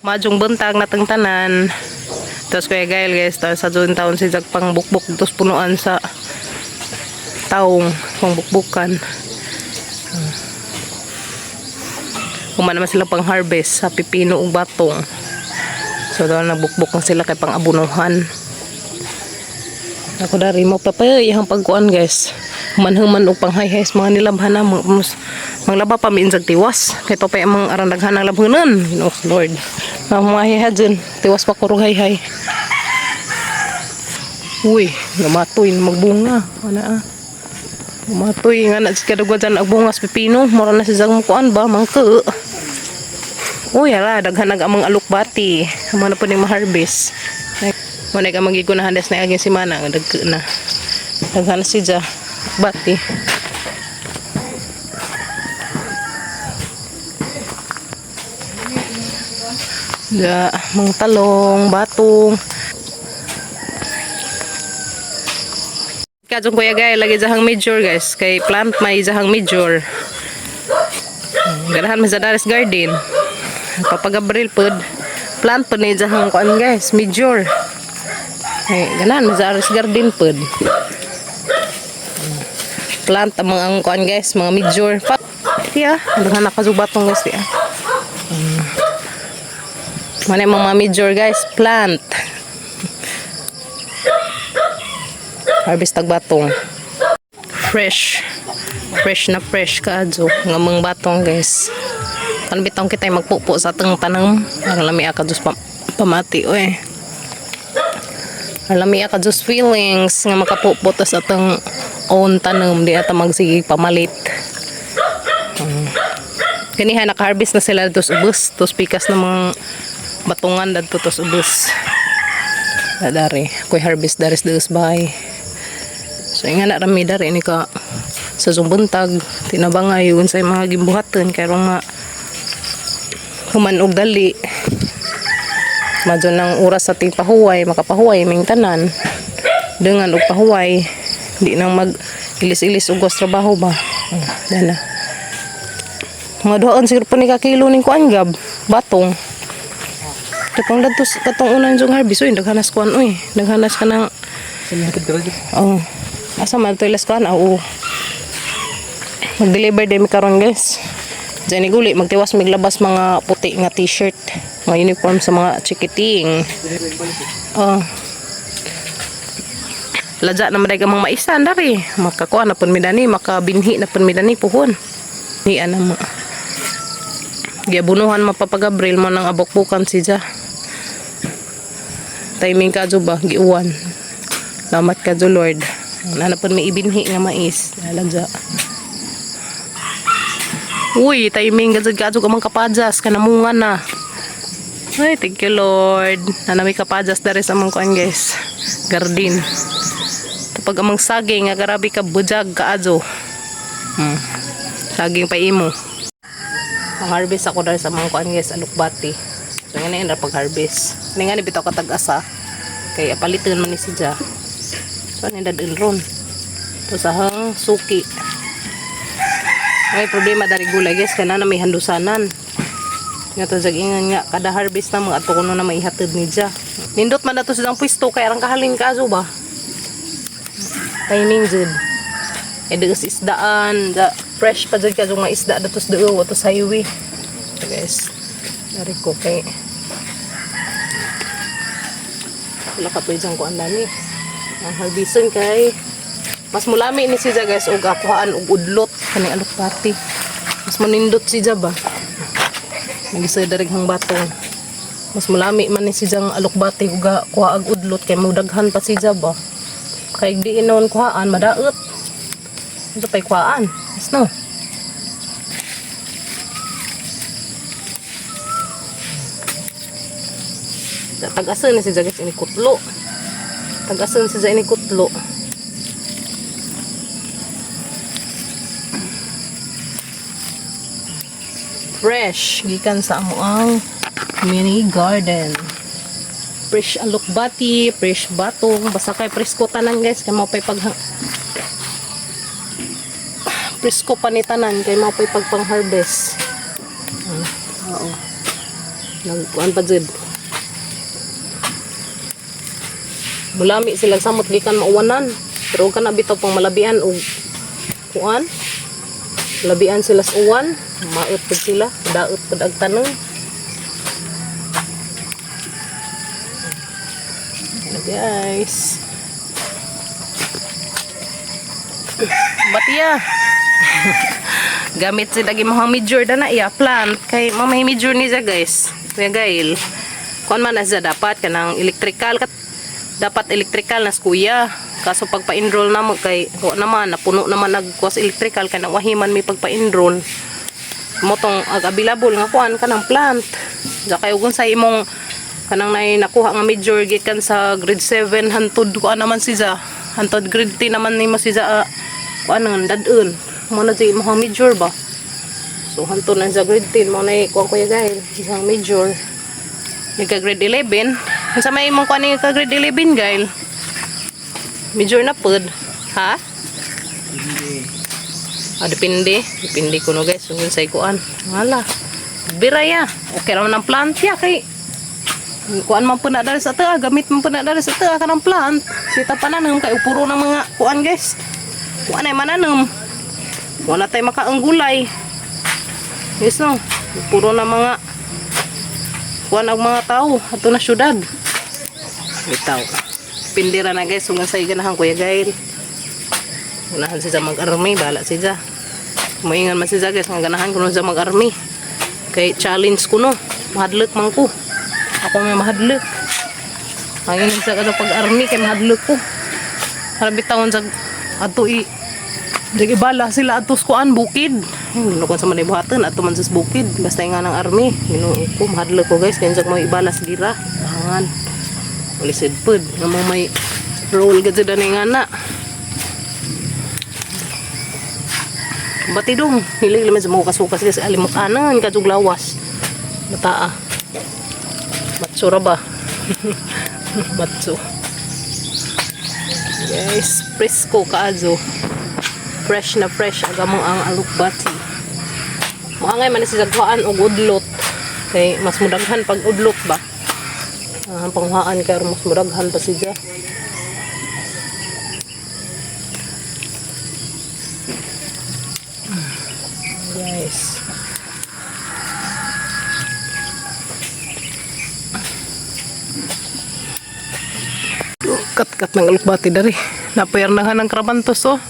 Majong buntag natang tanan. Tapos Kuya Gael guys, tapos sa doon taon si Jag pang bukbuk, tapos punuan sa taong pang bukbukan. Kuma naman sila pang harvest sa pipino ug batong. So doon nagbukbuk na sila kay pang abunuhan. Ako dari mo papay ihang pagkuan guys. Manhuman og panghayhay mga nilabhan na manglaba pa miinsag tiwas kay papay amang aran daghan ang labhunan. Oh Lord. Mga hihadyan, tiwas pa kurog hayhay. Uy, namatoy magbunga. Ana ah. Namatoy nga na kadugwa dyan ang bungas pipino. Mura na si Zang mukuan ba mangke. Uy, hala daghan ang amang alukbati. Amo na po ni ma-harvest. Muna ka magigunahan des na aging simana nga dagke na. Daghan na si Zang bati. Da, mga talong, batong. Kajong Kuya Gael lagi jahang major guys, kay plant may jahang major. Ganahan may Zadaris garden. Papagabril pod. Plant pod ni jahang kuan guys, major. Ganahan may Zadaris garden pod. Plant among ang kuan guys, mga major. Tiya, daghan nakazubatong guys tiya. Mana mga major guys, plant. Harvest tag batong. Fresh. Fresh na fresh kaadyo nga mga batong guys. Kan bitong kita magpupo sa atong tanang, para lami ka dos pamati oy. Para lami ka dos feelings nga makapupo sa atong own tanam di ata magsige pamalit. Kaniha naka-harvest na sila dos ubos, dos pikas na mga batungan dadto tos ubos. Dari, koy harvest daris dos bay. So nga na rami dari ni ka sa sumbuntag tinabangay yun sa mga gimbuhaton kay nga human og dali. Madyo nang oras sa ting pahuway, makapahuway ming tanan. Dengan og pahuway, di nang mag ilis-ilis og trabaho ba. Dana. Mga doon siguro pa ni kakilo ning kuan gab, batong. Tapang datos katong unan jung harvest oy daghanas kuan oy daghanas ka nang oh asa man to ilas kuan oo mag-deliver din mi karon guys diyan guli magtiwas miglabas mga puti nga t-shirt mga uniform sa mga chikiting oh laja na maday ka mga maisan dari makakuan na pun midani makabinhi na pun midani puhon ni ana mo giabunuhan mapapagabril mo nang abok-bukan siya timing ka ba giuwan lamat ka Lord na pun may ibinhi nga mais nalagja uy timing ka amang kapajas kanamungan na ay thank you Lord na may kapajas dari sa amang kuan guys garden kapag amang saging nga garabi ka bujag kaadyo saging pa imo ang harvest ako dari sa mga kuan guys alukbati. So nga na yun pag-harvest. Hindi nga bitaw katag-asa. Kaya palitin man ni si Ja. So ano yung dadin ron. Ito sahang suki. May problema dari gulay guys. Kaya na may handusanan. Nga ito jagingan nga. Kada harvest na mga ato kuno na may ihatid ni Ja. Nindot man na ito silang pwisto. Kaya rang kahalin kaso ba? Timing jud. E deus isdaan. Fresh pa jud kaso mga isda. Datos doon. Datos highway. So guys. Dari ko kay wala ka pa dyan ko ang lani ang harbisan kay mas mulami ni siya guys og akuhaan og udlot kaning alukbati mas manindot siya ba nagisay darighang batong mas mulami man ni siya alukbati og kuha og udlot kay mudaghan pa siya ba kay di inon kuhaan madaot ito pay kuhaan yes no. Tag-asan na siya guys ini kutlo. Tag-asan siya ini kutlo. Fresh gikan sa amoang mini garden. Fresh alukbati, fresh batong, basta kay presko tanan guys kay mao pay pag presko pa ni tanan kay mao pay pagpang harvest. Oo. Nagkuan pa jud. Mulami sila samot gikan mauwanan. Pero huwag ka na bitaw pang malabian o kuan. Labian sila sa uwan. Maot pa sila. Daot pa ang tanong. Guys. Batiya. Gamit sila lagi mga major na iya plant. Kay mga major ni siya guys. Kuya Gail. Kuan man na siya dapat kanang electrical. Dapat electrical na kuya. Kaso pagpa-enroll na mo kay naman napuno naman nagkuas electrical kay nang wahiman mi pagpa-enroll. Mo tong available nga kuan kanang plant. Ja kay ugon sa imong kanang nay nakuha nga major gikan sa grade 7 hantod kuan naman siya. Hantod grade 10 naman nimo siya kuan nang dadun. Mo na si mga major ba. So hantod na sa grade 10 mo na kuan kuya Gail isang major. Ika grade 11. Unsa may imong kuan ka grade 11 Gail? Major na pod. Ha? Depende. Depende ko no guys. Kung say kuan. Wala. Biraya. Okay naman ang plant ya kay kuan man po na dali sa taa. Gamit man po na dali sa taa ka ng plant. Sita pa nanam kay puro ng mga kuan guys. Kuan ay mananam. Wala tayo makaanggulay. Yes no. Puro na mga kuan ang mga tao. Ato na syudad. Bitaw. Pindira na guys, sungan sa iganahan kuya Gail. Unahan siya mag-army, bala siya. Muingan man siya guys, nga ganahan ko nun siya mag-army. Kay challenge ko no, mahadlok man ko. Ako may mahadlok. Hangin siya ka pag-army, kay mahadlok ko. Harabit taon sa ato Dagi bala sila atos kuan bukid. Nukon sa manay buhatan, ato man sa bukid. Basta nga ng army. Minuo ko, mahadlok ko guys, kaya siya mo ibala sa gira. Hangan. Ulisid pod nga mo may roll gad sa nga na batidong hilig laman sa mga kasukas kasi alimukanan kasug lawas bataa matsura ba matso guys presko kaazo fresh na fresh agamo ang alukbati maangay man si sagwaan og udlot kay mas mudaghan pag udlot ba ang panghaan kay mas muraghan pa siya. Guys. Kat-kat ng alukbati dari. Napayar na ng krabantos oh.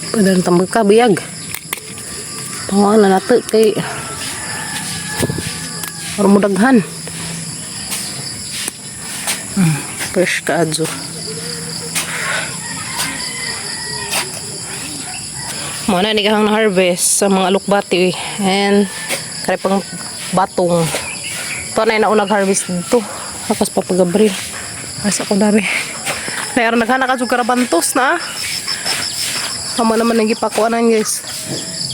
Padang tambag ka biyag. Panghaan na nato kay para mudaghan. Fresh kaadyo. Muna ni kahang na-harvest sa mga alukbati and kare pang batong. Ito na yung naunag harvest dito. Hakas papagabril. Asa ko dari. Nayar naghana ka yung karabantos na. Hama naman nang gipakuanan guys.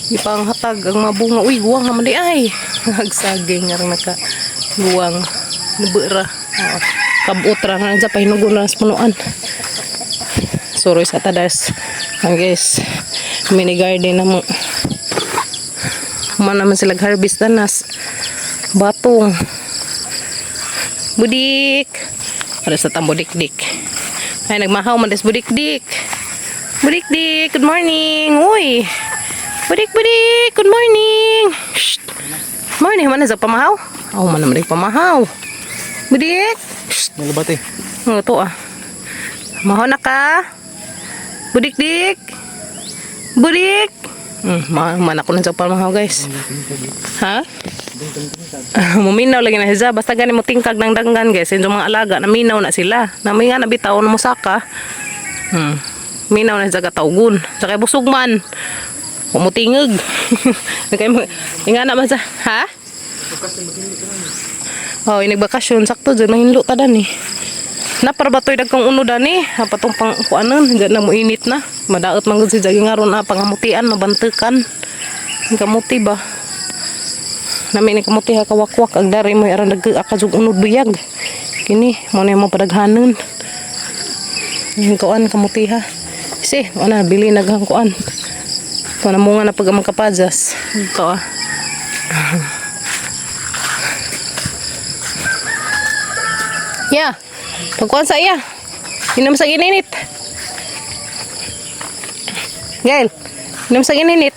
Ipanghatag ang mga bunga. Uy, guwang naman di ay. Nagsaging nga rin naka-guwang. Nabura. Kabutra na sa pahinugon na sa punuan. Suroy sa tadas. Guys, mini garden na mo. Man naman sila harvest na nas. Batong. Budik. Para sa tang budik-dik. Ay, nagmahaw man des budik-dik. Budik-dik, good morning. Uy. Budik-budik, good morning. Shh. Morning, mana sa pamahaw? Oh, mana man pamahaw. Budik. Nalabati. Oh, to ah. Mahaw na ka. Budik-dik. Budik. Mana ko na sa pamahaw, guys. Ha? Muminaw lagi na siya. Basta gani mo tingkag ng danggan, guys. Yung mga alaga, naminaw na sila. Namay nga nabitaw na mo saka. Minaw na siya katawgun. Saka busog man. Umutingag. Nga naman sa, ha? Oh, inagbakasyon. Sakto dyan, mahinlo ta dan eh. Naparbatoy dagkang uno dan eh. Patong pang kuanan, dyan na mo init na. Madaot man si Jagi nga ron na pangamutian, mabantukan. Ang kamuti ba? Namin ni kamuti ha kawakwak. Ang dari mo aran nag-akazug unod buyag. Kini, mo na yung mga padaghanon. Yung kuan kamuti ha. Kasi, bili naghang kuan. Ito na mga na pag-amang kapadas. Ito ah. Ya. Pagkuhan sa iya. Inom sa gininit. Gail. Inom sa gininit.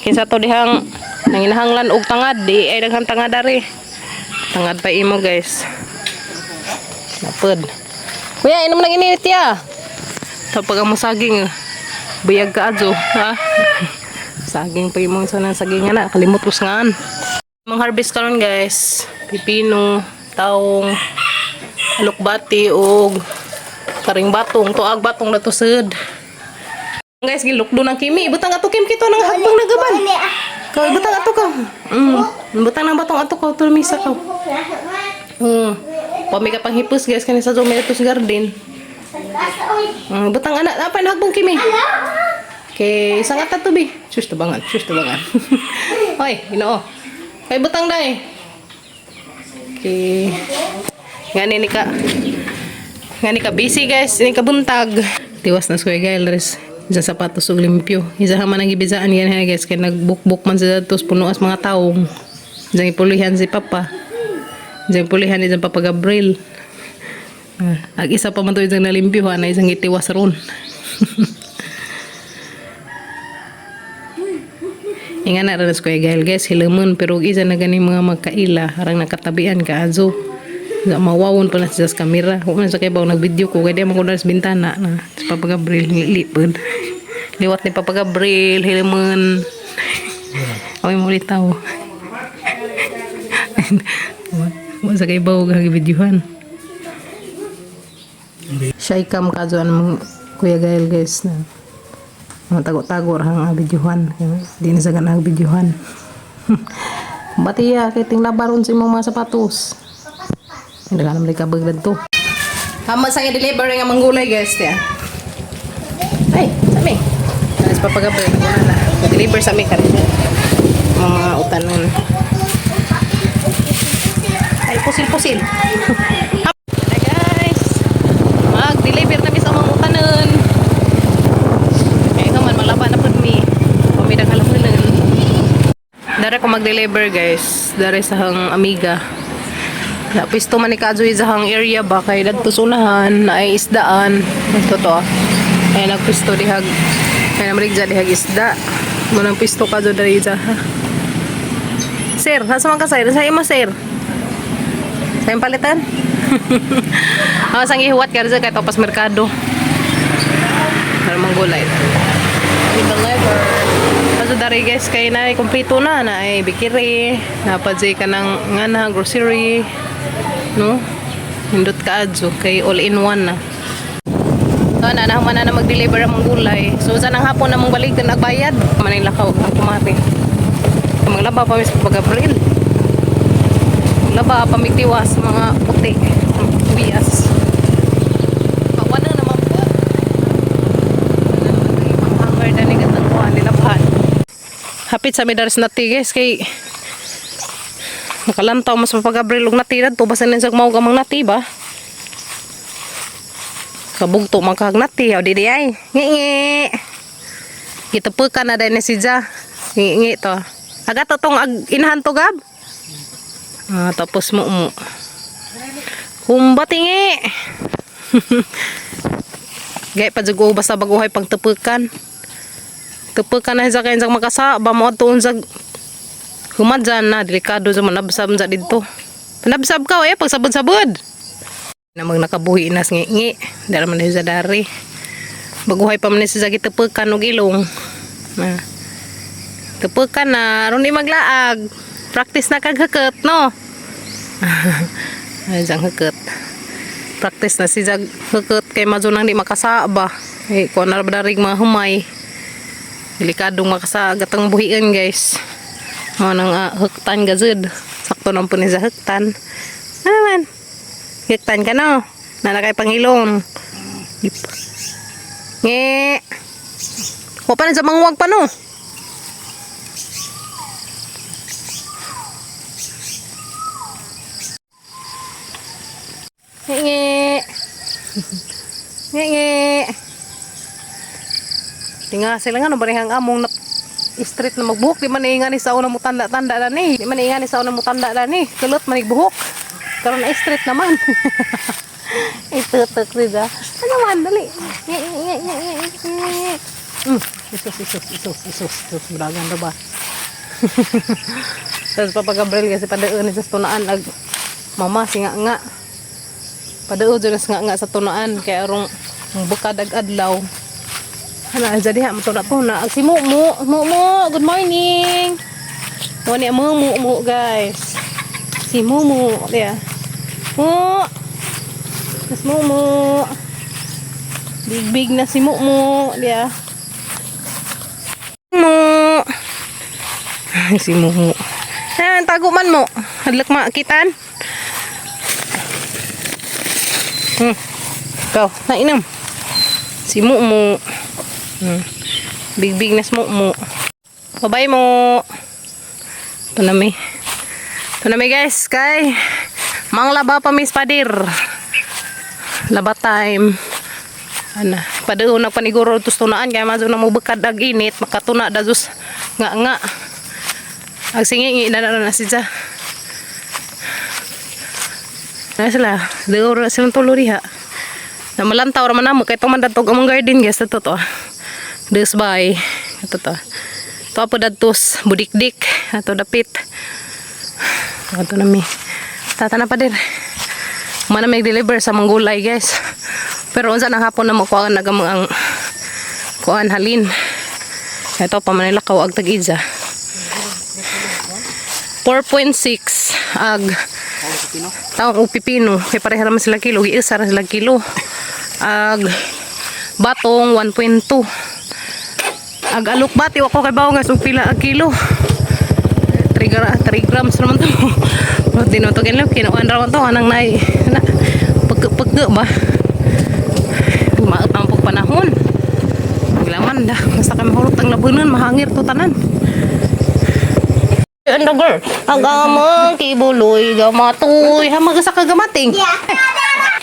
Kinsa to dihang nanginahanglan og tangad. Di ay daghang tangad dari. Tangad pa imo guys. Napod. Kuya, inom na gininit ya. Tapos ang saging. Buyag ka adyo. Ha? Saging pa imo sa saging na. Kalimot ko ngaan. Mang harvest karon guys. Pipino, taong, alukbati o karing batong. Tuag batong na to sud. Guys, gilukdo ng kimi. Ibutang ato kim kito ng hagbang nagaban. Kau ibutang ato ka. Ibutang ng batong ato ka. Tulmisa ka. Pami ka pang hipos guys. Kani sa Zometos Garden. Ibutang anak. Apa na hagbang kimi? Okay, isang atat to bi. Sus tabangan. Sus tabangan. Hoy, ginoo. Kay butang dai. Okay. Ngani ni ka busy guys. Ini ka buntag. Tiwas na suy guys. Sa sapatos ug limpyo. Isa man ang gibizaan yan guys. Kaya nagbukbuk man sa datos puno as mga taong. Diyan ipulihan si Papa. Diyan ipulihan ni Papa Gabriel. Ag isa pa man to isang nalimpyo na isang itiwas ron. Inga na rin ko guys, hilamon pero isa na gani mga magkaila, harang nakatabian ka azo. Mawawon pa na sa kamera. Kung man sa kay baw nag-video ko, kaya di mo ko sa bintana na sa Papa Gabriel lipod. Liwat ni Papa Gabriel, hilamon. Amoy mo litaw. Kung sa kay baw nag-videohan. Siya ikam kazo ang Kuya Gael guys na tago-tago ang videohan. Di na sa ganang videohan. Bati ya, kay ting labaron sa mga sapatos. Hindi ka naman ikabagdad to. Hama sa deliver nga manggulay guys. Ay, sami. Alas papagabay. Deliver sami ka rin. Mga utanon. Ay, pusil-pusil. Hi guys. Mag-deliver na sa mga utanon. Malaba na po mi. Pamidang halamunan. Dari ko mag-deliver guys. Dari sa hang amiga. Pisto man ni Kadzoy sa hang area ba. Kaya dagto sunahan na ay isdaan. Ito to. Kaya nagpisto dihag. Kaya namarigja dihag isda. Munang pisto Kadzoy dari sa. Sir, nasa man ka sir? Sa ima sir? Sa yung palitan? Sang ihuwat ka rin kaya tapas merkado. Para manggulay. Deliver. Kaso dari guys kay na kompleto na ay bikiri, napadjay ka ng ngana grocery, no? Hindot ka adso kay all in one na. So na man na mag-deliver ang gulay. So sa nang hapon na mong balik na nagbayad, maning lakaw ang kumate. Maglaba pa mis Papa Gabriel. Laba pa migtiwas mga puti, bias. Hapit sa midaris na tiges kay nakalantaw mas Papa Gabriel ug natidad to basta nin sa mao gamang nati ba kabugto magkag nati aw didi ay ngi gitepekan na dai si Ja ngi to aga to tong inahan to gab tapos mo humbati ngi gay pa jugo basta baguhay pang tepekan tepekan na sa kain sa makasa ba mo tuon sa humadyan na delikado sa manabsab sa dito panabsab ka pag sabod-sabod na mag nakabuhi inas ngi dara man sa dari baguhay pa man sa gitepekan og ilong na tepekan na aron di maglaag practice na kag haket no ay jang haket practice na si jag haket kay madyo nang di makasa ba kay ko na darig mga humay delikadong makasagat ang buhian guys. Mo nang hektan gazud. Sakto nang punin sa hektan. Ano naman? Hektan ka no? Nalakay pangilong. Nge. Huwag pa na sa mangwag pa no? Nge. Nge. Tinga sila nga no barihang among street na magbuhok. Di man iingani sa unang mo tanda-tanda na ni. Di man iingani sa unang mo tanda na ni. Kulot man igbuhok. Karon na street naman. Itutok sida. Ano man, dali. Isus. Bragan na ba? Tapos papagabril kasi padaon sa tunaan ag mama singa-nga. Padaon dyan nga sa tunaan kaya arong bukad ag adlaw. Hala, jadi ha mo na ag si Mumu. Good morning. Mo ni Mumu guys. Si Mumu dia. Mas Mumu. Big na si Mumu dia. Mumu. Si Mumu. Ayan, tago man mo. Hadlak makitan. Ikaw, nainam. Si Mumu. Big na si Mumu. Bye-bye mo. Ito na may guys. Kay manglaba pa Miss Padir. Laba time. Ana, padaon na paniguro tus tunaan kaya mazo na mo bekad ag init makatuna da jus nga. Ag singi na siya. Na sila, duro na silang tulo diha. Na malantaw ra man amo kay tong mandatog among garden guys to. This by ito to. To apo dadtos budikdik ato dapit. Ato na mi. Tata na pa din. Mana may deliver sa manggulay guys. Pero unsa nang hapon na makuha nagamang ang kuan halin. Ito pa manilakaw ag tag-idza. 4.6 ag taong upipino. Kaya pareha naman sila kilo. Giisa na sila kilo. Ag batong 1.2. Ag alukbati ako kay bawang guys. Pila ag kilo. 3 grams naman to. Dinutugin lang. Kinuan raman to. Anang nai. Pagka ba? Maot ang panahon. Maglaman dah. Basta kami hulot ang labunan. Mahangir to tanan. Ano girl? Agamang kibuloy. Gamatoy. Hamag sa kagamating.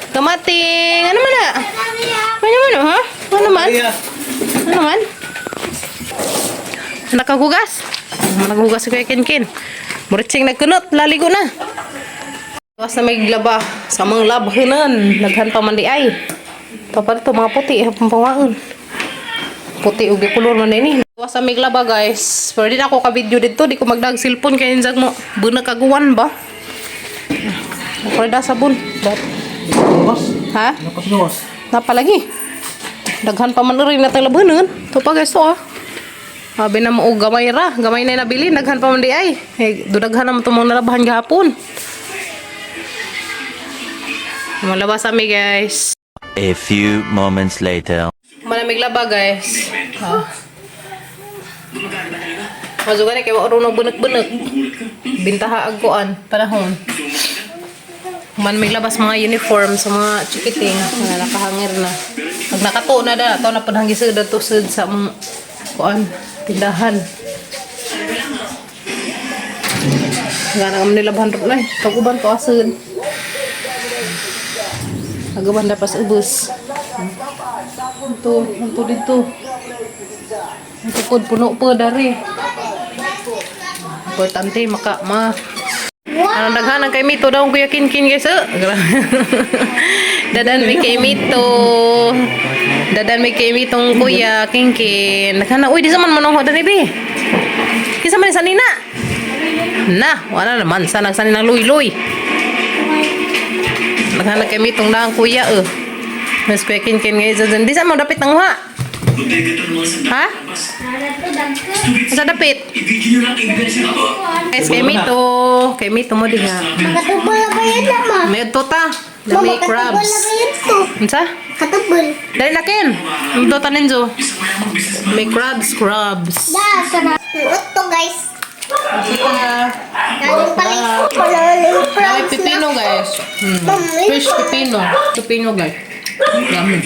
Gamating. Ano man na? Ano man ha? Ano man? Ano man? Nakagugas? Nakagugas ko kay Kin. Muritsing nagkunot. Laligo na. Basta may glaba. Sa mga labhanan. Naghan pa man di ay. Tapos ito mga puti, pampawaon. Puti, ugi kulor man din eh. Sa miglaba guys. Pero din ako ka-video dito. Di ko magdag cellphone kaya ninsag mo. Bunag kaguwan ba? Ako rin sabon. Ha? Napalagi. Daghan pa man rin natin labanan. Ito pa guys to ah. Sabi na mo, gamay ra. Gamay na nabili. Daghan pa man di ay. Dudaghan naman ito mga nalabahan gahapon. Malabas kami guys. A few moments later. Malamig laba guys. Mazugan kay marunong bunek-bunek. Bintaha agkuan panahon. Malamig labas mga uniform sa mga chikiting na nakahangir na. Pag nakato na da, to na pud gisud to sud sa mga kuan tindahan. Ngana kami nilabahan ro na. Pag-uban to asud. Agaban dapat ubus. Ito dito. Ito po, puno po dari. Importante, Anong daghanan kay Mito daw kuya Kin guys. Dadan may kay Mito. Dadan may kay Mitong kuya Kin. Naghana, uy, di sa man manong hoda ni be. Kisa man sa nina. Na, wala naman. Sana ng luy-luy. Naghanap kami itong daang kuya mas kuya Kin ngayon dyan. Di saan mo dapit ng uha? Ha? Sa dapit? Guys, kay Mito mo di nga. Katubol na ba yan naman? May ito ta. May crabs. Ano Katubol. Dali na Ken. Ito ta ninjo. May crabs. Da, sarap. Ito guys. Ito na. Galing pala yung palalim May frogs na. pipino guys. Fish pipino. Pipino guys. Yummy.